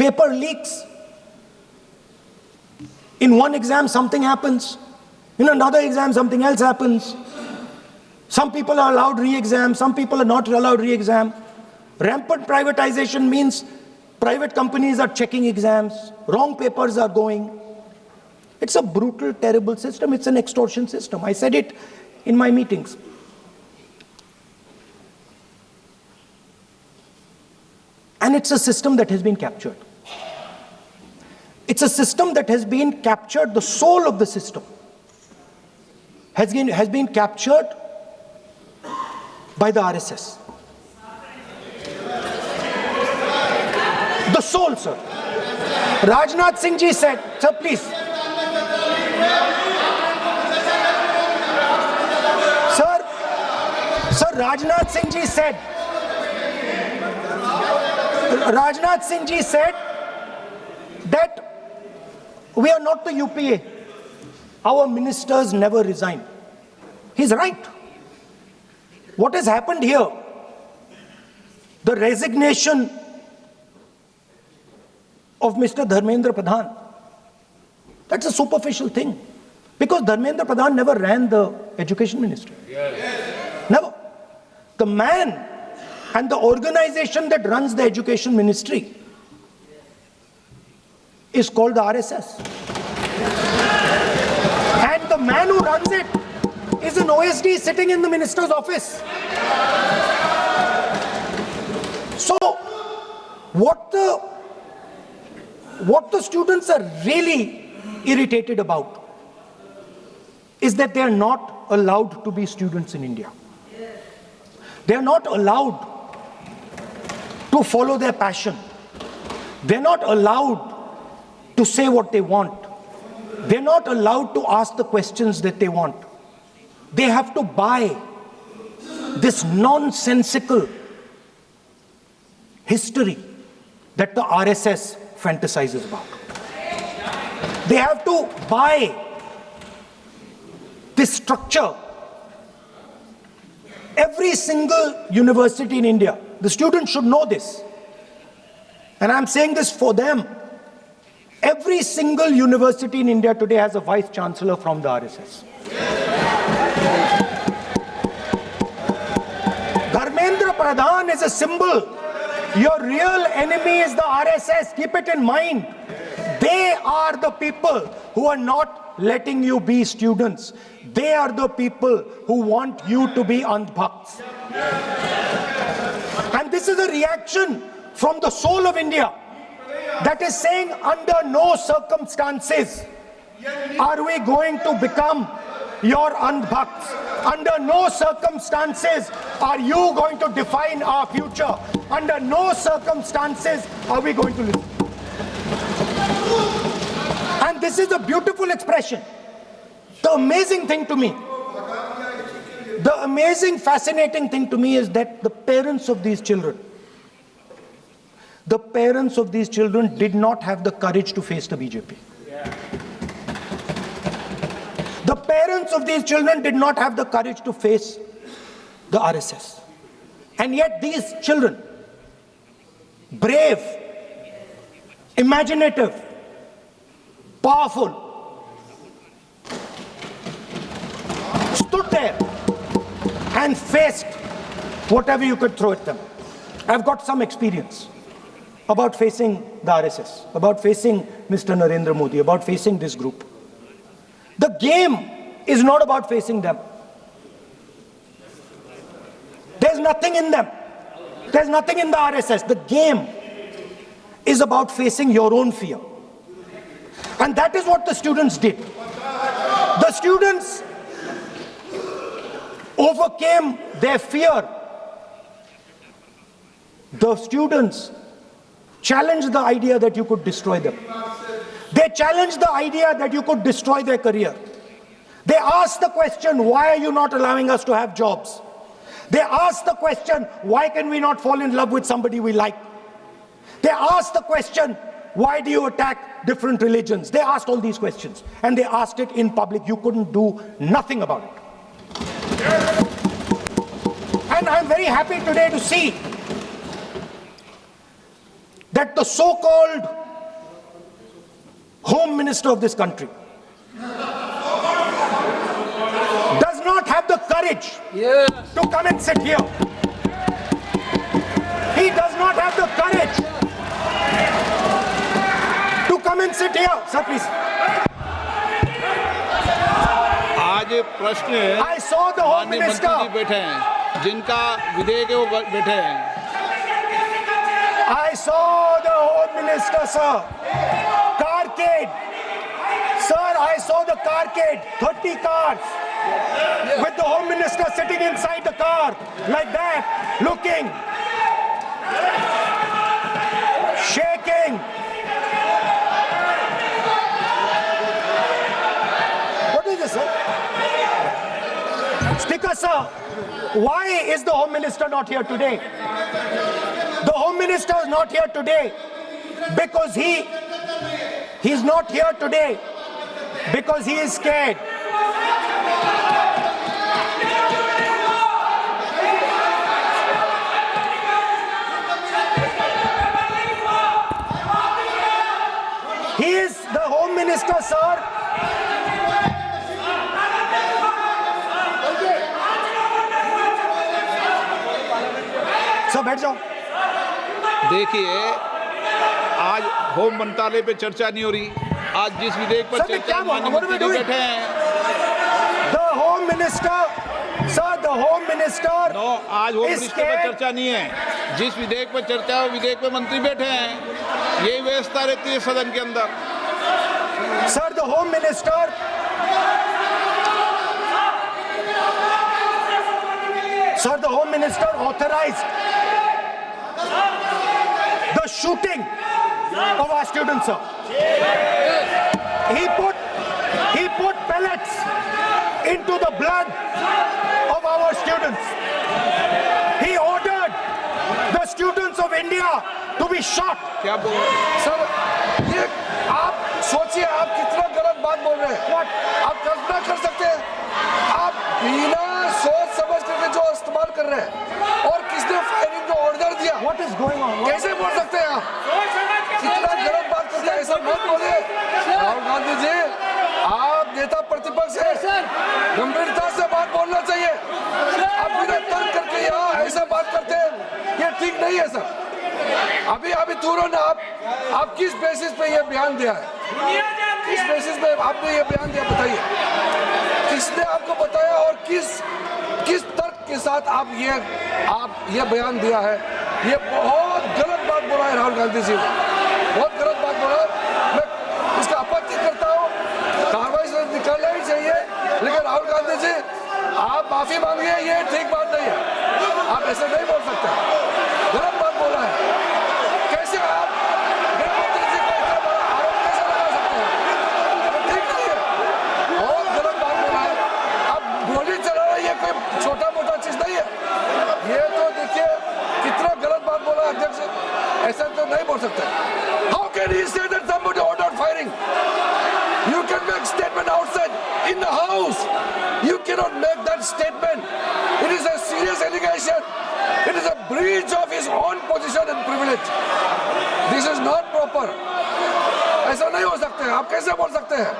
Paper leaks. In one exam, something happens. In another exam, something else happens. Some people are allowed re-exam, some people are not allowed re-exam. Rampant privatization means private companies are checking exams, wrong papers are going. It's a brutal, terrible system. It's an extortion system. I said it in my meetings. And it's a system that has been captured. It's a system that has been captured, the soul of the system has been captured by the RSS. The soul, sir. Rajnath Singh ji said, sir, please. Sir, Rajnath Singh ji said, that we are not the UPA. Our ministers never resign. He's right. What has happened here? The resignation of Mr. Dharmendra Pradhan, that's a superficial thing. Because Dharmendra Pradhan never ran the education ministry. Yes. Never. The man and the organization that runs the education ministry is called the RSS. And the man who runs it is an OSD sitting in the minister's office. So, what the students are really irritated about is that they are not allowed to be students in India. They are not allowed to follow their passion. They're not allowed to say what they want. They're not allowed to ask the questions that they want. They have to buy this nonsensical history that the RSS fantasizes about. They have to buy this structure. Every single university in India, the students should know this, and I'm saying this for them. Every single university in India today has a vice chancellor from the RSS. Dharmendra Pradhan is a symbol. Your real enemy is the RSS. Keep it in mind. They are the people who are not letting you be students. They are the people who want you to be andhbhakts. And this is a reaction from the soul of India that is saying, under no circumstances are we going to become your andhbhakts. Under no circumstances are you going to define our future. Under no circumstances are we going to live. And this is a beautiful expression. The amazing thing to me, the amazing, fascinating thing to me is that the parents of these children did not have the courage to face the BJP. The parents of these children did not have the courage to face the RSS. And yet these children, brave, imaginative, powerful, stood there and faced whatever you could throw at them. I've got some experience about facing the RSS, about facing Mr. Narendra Modi, about facing this group. The game is not about facing them. There's nothing in them. There's nothing in the RSS. The game is about facing your own fear. And that is what the students did. The students overcame their fear. The students challenged the idea that you could destroy them. They challenged the idea that you could destroy their career. They asked the question, why are you not allowing us to have jobs? They asked the question, why can we not fall in love with somebody we like? They asked the question, why do you attack different religions? They asked all these questions, and they asked it in public. You couldn't do nothing about it. And I'm very happy today to see that the so-called Home Minister of this country does not have the courage to come and sit here. He does not have the courage to come and sit here. Sir, please. आज प्रश्न है, I saw the Home माननीय Minister. मंत्री जी बैठे हैं, जिनका विधेयक है वो बैठे हैं। I saw the Home Minister, sir. Carcade. Sir, I saw the carcade. 30 cars. With the Home Minister sitting inside the car. Like that. Looking. Shaking. What is this, sir? Speaker, sir. Why is the Home Minister not here today? The Home Minister is not here today because he's not here today because he is scared. He is the Home Minister, sir. Sir, बैठ जाओ। देखिए, आज home मंत्रालय पे चर्चा नहीं हो रही। आज जिस विधेयक पर चर्चा माननीय मंत्री जी बैठे हैं। The Home Minister, sir, the Home Minister. No, आज होम मिनिस्टर पर चर्चा नहीं है। जिस विधेयक पर चर्चा है, विधेयक पर मंत्री बैठे हैं। यही व्यवस्था रहती है सदन के अंदर। Sir, the Home Minister. Sir, the Home Minister authorized the shooting of our students, sir. He put pellets into the blood of our students. He ordered the students of India to be shot. क्या बोल रहे हैं? Sir, ये आप सोचिए, आप कितना गलत बात बोल रहे हैं। आप कल्पना कर सकते हैं, आप बिना सोच समझ करके जो इस्तेमाल कर रहे हैं और किसने फायरिंग का ऑर्डर दिया। What is going on? कैसे बोल सकते हैं आप? कितना गलत बात करते हैं, ऐसा मत बोलिए। राहुल गांधी जी, आप नेता प्रतिपक्ष हैं, गंभीरता से बात बोलना चाहिए। आप बिना तर्क करके यहाँ ऐसा बात करते हैं, ये ठीक नहीं है सर। अभी तुरंत आप किस बेसिस पे ये बयान दिया है? किस बेसिस पे आपने ये बयान दिया, बताइए। किसने आपको बताया और किस तर्क के साथ आप ये बयान दिया है? ये बहुत गलत बात बोला है राहुल गांधी जी ने, बहुत गलत बात बोला। मैं इसका आपत्ति करता हूँ, कार्रवाई से निकालना ही चाहिए। लेकिन राहुल गांधी जी, आप माफी मांगिए, ये ठीक बात नहीं है। आप ऐसे नहीं बोल सकते, गलत बात बोला है। कैसे आप गृहमंत्री जी को इतना बड़ा आरोप कैसे लगा सकते हैं? ठीक नहीं है, बहुत गलत बात बोला है। आप गोली चलाना ये कोई छोटा मोटा चीज नहीं है। ये तो देखिए कितना गलत बात बोला अध्यक्ष, ऐसा तो नहीं बोल सकते। How can he say that somebody ordered firing? You can make statement outside in the house. You cannot make that statement. It is a serious allegation. It is a breach of his own position and privilege. This is not proper. ऐसा नहीं हो सकते, आप कैसे बोल सकते हैं?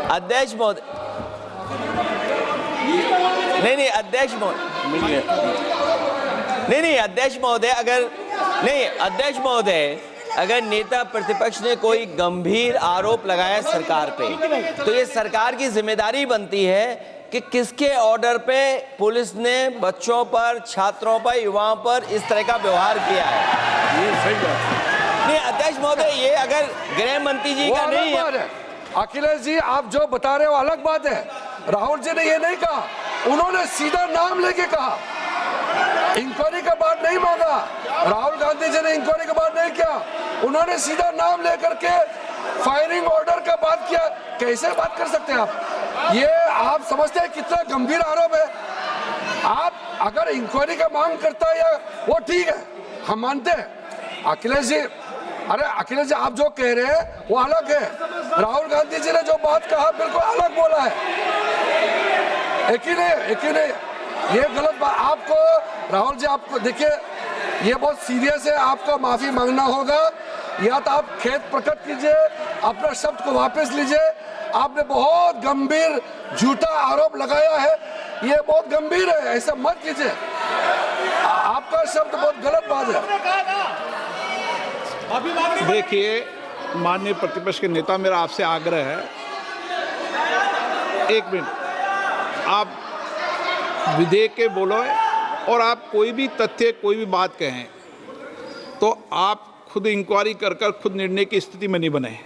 अध्यक्ष महोदय, नहीं अध्यक्ष महोदय, नहीं अध्यक्ष महोदय, अध्यक्ष महोदय, अगर नेता प्रतिपक्ष ने कोई गंभीर आरोप लगाया सरकार पे, तो ये सरकार की जिम्मेदारी बनती है कि किसके ऑर्डर पे पुलिस ने बच्चों पर, छात्रों पर, युवाओं पर इस तरह का व्यवहार किया है। ये सही बात नहीं अध्यक्ष महोदय, ये अगर गृह मंत्री जी का नहीं है। अखिलेश जी, आप जो बता रहे हो अलग बात है। राहुल जी ने ये नहीं कहा, उन्होंने सीधा नाम लेके कहा, इंक्वायरी का बात नहीं मांगा। राहुल गांधी जी ने इंक्वायरी का बात नहीं किया, उन्होंने सीधा नाम लेकर के फायरिंग ऑर्डर का बात किया। कैसे बात कर सकते हैं आप? ये आप समझते हैं कितना गंभीर आरोप है? आप अगर इंक्वायरी का मांग करता है या वो ठीक है, हम मानते हैं। अखिलेश जी, अरे अखिलेश जी, आप जो कह रहे हैं वो अलग है। राहुल गांधी जी ने जो बात कहा बिल्कुल अलग बोला है। एक ही नहीं, ये गलत बात। आपको राहुल जी, आपको देखिए, ये बहुत सीरियस है, आपको माफी मांगना होगा, या तो आप खेद प्रकट कीजिए, अपना शब्द को वापस लीजिए। आपने बहुत गंभीर झूठा आरोप लगाया है, ये बहुत गंभीर है, ऐसा मत कीजिए। आपका शब्द बहुत गलत बात है। देखिए माननीय प्रतिपक्ष के नेता, मेरा आपसे आग्रह है, एक मिनट, आप विधेयक के बोलो और आप कोई भी तथ्य, कोई भी बात कहें तो आप खुद इंक्वायरी कर खुद निर्णय की स्थिति में नहीं बने।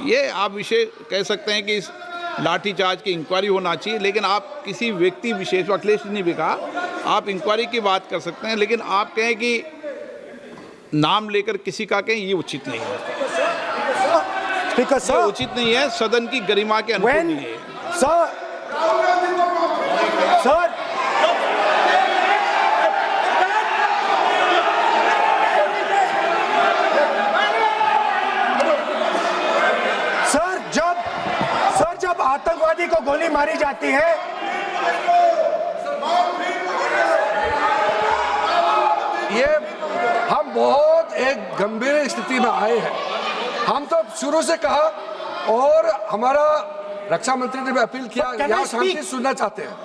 ये आप विषय कह सकते हैं कि इस लाठीचार्ज की इंक्वायरी होना चाहिए, लेकिन आप किसी व्यक्ति विशेष, अखिलेश ने भी कहा, आप इंक्वायरी की बात कर सकते हैं, लेकिन आप कहें कि नाम लेकर किसी का कहें, ये उचित नहीं है। स्पीकर ये उचित नहीं है, सदन की गरिमा के अनुकूल नहीं है। सर जब आतंकवादी को गोली मारी जाती है, ये हम बहुत एक गंभीर स्थिति में आए हैं। हम तो शुरू से कहा, और हमारा रक्षा मंत्री ने भी अपील किया, यहाँ शांति सुनना चाहते हैं।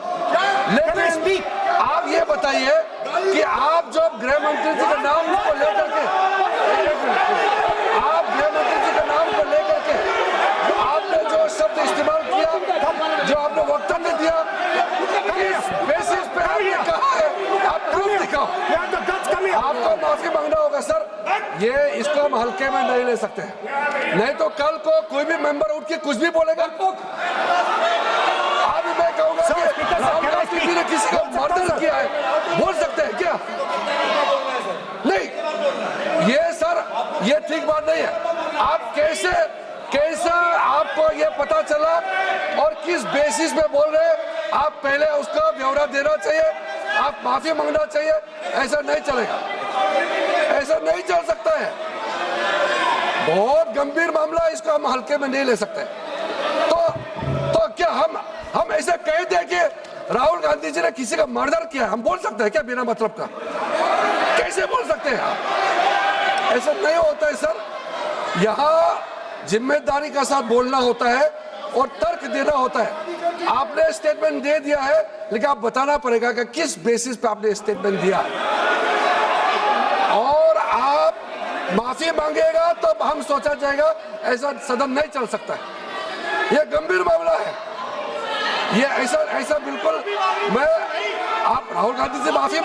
लेकिन आप ये बताइए कि आप जो गृह मंत्री जी का नाम को लेकर के, आप गृह मंत्री जी का नाम को लेकर के आपने जो शब्द इस्तेमाल किया, जो आपने वक्तव्य दिया, इस बेसिस पे आपने कहा है, आप प्रूफ दिखाओ। आपको माफी मांगना होगा सर, ये इसको हम हल्के में नहीं ले सकते, नहीं तो कल को कोई भी मेंबर उठ के कुछ भी बोलेगा। अभी मैं कहूंगा कि राहुल गांधी जी ने किसी को मर्डर किया है, बोल सकते हैं क्या? नहीं, ये सर, ये ठीक बात नहीं है। आप कैसा आपको ये पता चला और किस बेसिस पे बोल रहे हैं? आप पहले उसका ब्यौरा देना चाहिए, आप माफी मांगना चाहिए। ऐसा नहीं चलेगा, ऐसा नहीं चल सकता है। बहुत गंभीर मामला है, इसको हम हल्के में नहीं ले सकते। तो क्या हम ऐसा कह दें कि राहुल गांधी जी ने किसी का मर्डर किया, हम बोल सकते हैं क्या बिना मतलब का? कैसे बोल सकते हैं आप? ऐसा नहीं होता है सर। यहाँ जिम्मेदारी का साथ बोलना होता है और तर्क देना होता है। आपने स्टेटमेंट दे दिया है, लेकिन आप बताना पड़ेगा कि किस बेसिस पे आपने स्टेटमेंट दिया, और आप माफी मांगेगा तो हम सोचा जाएगा। ऐसा सदन नहीं चल सकता है, यह गंभीर मामला है। ये ऐसा बिल्कुल, मैं आप राहुल गांधी से माफी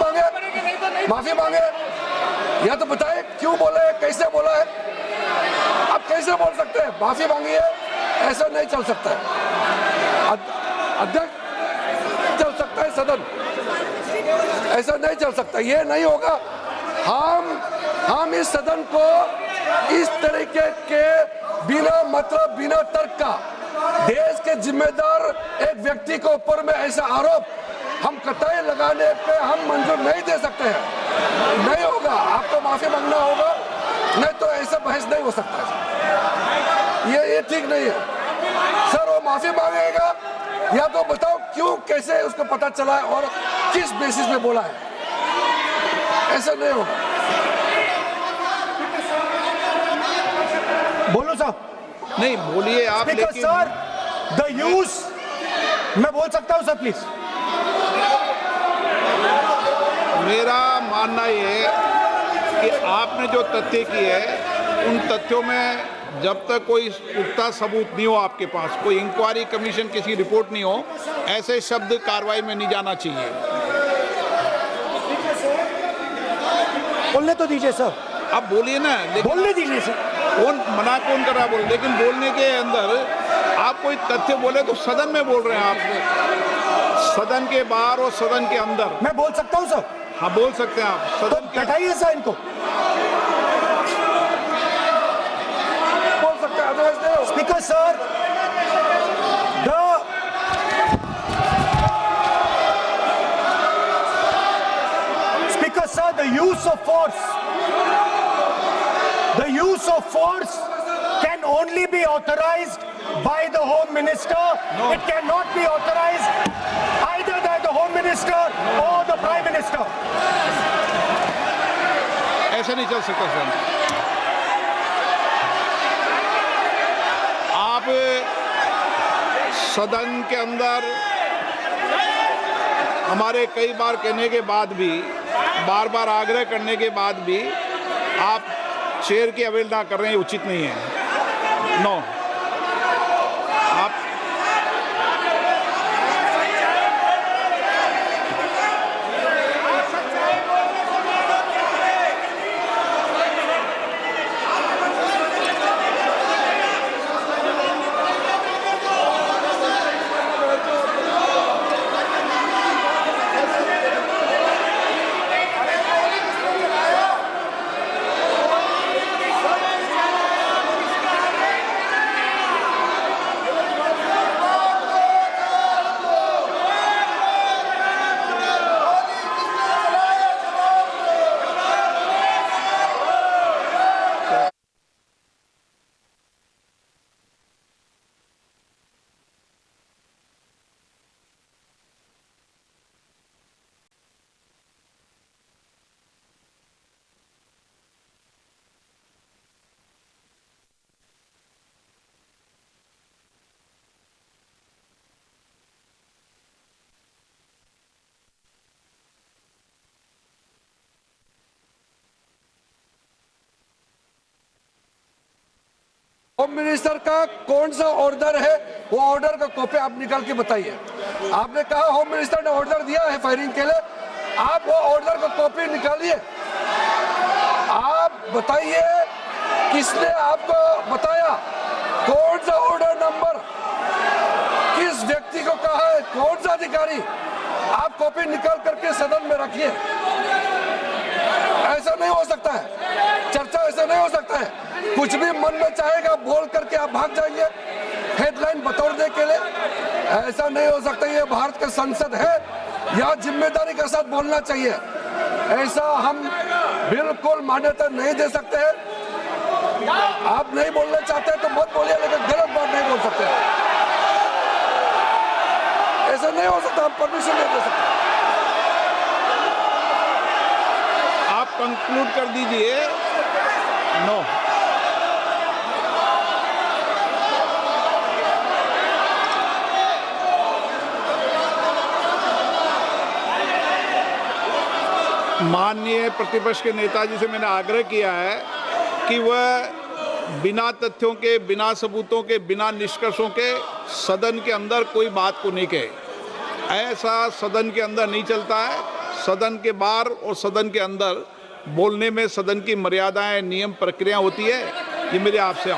मांगे या तो बताए क्यों बोला है, कैसे बोला है। आप कैसे बोल सकते हैं? माफी मांगिए, ऐसा नहीं चल सकता है। अध्यक्ष चल सकता है सदन, ऐसा नहीं चल सकता, ये नहीं होगा। हम इस सदन को इस तरीके के बिना मतलब, बिना तर्क का, देश के जिम्मेदार एक व्यक्ति के ऊपर में ऐसा आरोप हम कतई लगाने पे हम मंजूर नहीं दे सकते हैं। नहीं होगा, आपको माफी मांगना होगा, नहीं तो ऐसा बहस नहीं हो सकता है। ये ठीक नहीं है सर। वो माफी मांगेगा, या तो बताओ क्यों, कैसे उसको पता चला है और किस बेसिस पे बोला है। ऐसा नहीं होगा। नहीं बोलिए आप, स्पीकर लेकिन सर, द यूज, मैं बोल सकता हूं सर प्लीज? मेरा मानना ये है कि आपने जो तथ्य किए हैं उन तथ्यों में जब तक कोई पुख्ता सबूत नहीं हो आपके पास, कोई इंक्वायरी कमीशन किसी रिपोर्ट नहीं हो, ऐसे शब्द कार्रवाई में नहीं जाना चाहिए। बोलने तो दीजिए सर, आप बोलिए ना, लेकिन बोलने दीजिए सर। कौन मना कौन कर रहा बोल, लेकिन बोलने के अंदर आप कोई तथ्य बोले तो सदन में बोल रहे हैं आप, सदन के बाहर और सदन के अंदर। मैं बोल सकता हूं सर? हाँ बोल सकते हैं आप, तो सदन के बैठाइए सर इनको। बोल सकते हैं, अदरवाइज नहीं हो। Speaker sir, Speaker sir, the use of force can only be authorized by the Home Minister. No. It cannot be authorized either by the Home Minister or the Prime Minister. ऐसे नहीं चल सकता sir. आप सदन के अंदर हमारे कई बार कहने के बाद भी, बार बार आग्रह करने के बाद भी आप चेयर की अवहेलना कर रहे हैं, उचित नहीं है। नो, आप होम मिनिस्टर का कौन सा ऑर्डर है, वो ऑर्डर का कॉपी आप निकाल के बताइए। आपने कहा होम मिनिस्टर ने ऑर्डर दिया है फायरिंग के लिए, आप वो ऑर्डर का कॉपी निकालिए। आप बताइए किसने आपको बताया, कौन सा ऑर्डर नंबर, किस व्यक्ति को कहा है, कौन सा अधिकारी। आप कॉपी निकाल करके सदन में रखिए। ऐसा नहीं हो सकता है, चर्चा ऐसा नहीं हो सकता है। कुछ भी मन में चाहेगा बोल करके आप भाग जाएंगे हेडलाइन बतौरने के लिए। ऐसा नहीं हो सकता। ये भारत का संसद है, यहाँ जिम्मेदारी के साथ बोलना चाहिए। ऐसा हम बिल्कुल मान्यता नहीं दे सकते हैं। आप नहीं बोलना चाहते तो मत बोलिए, लेकिन गलत बात नहीं बोल सकते। ऐसा नहीं हो सकता, हम परमिशन नहीं दे सकते। आप कंक्लूड कर दीजिए। नो, माननीय प्रतिपक्ष के नेता जी से मैंने आग्रह किया है कि वह बिना तथ्यों के, बिना सबूतों के, बिना निष्कर्षों के सदन के अंदर कोई बात को नहीं कहे। ऐसा सदन के अंदर नहीं चलता है। सदन के बाहर और सदन के अंदर बोलने में सदन की मर्यादाएं, नियम, प्रक्रिया होती है। ये मेरे आपसे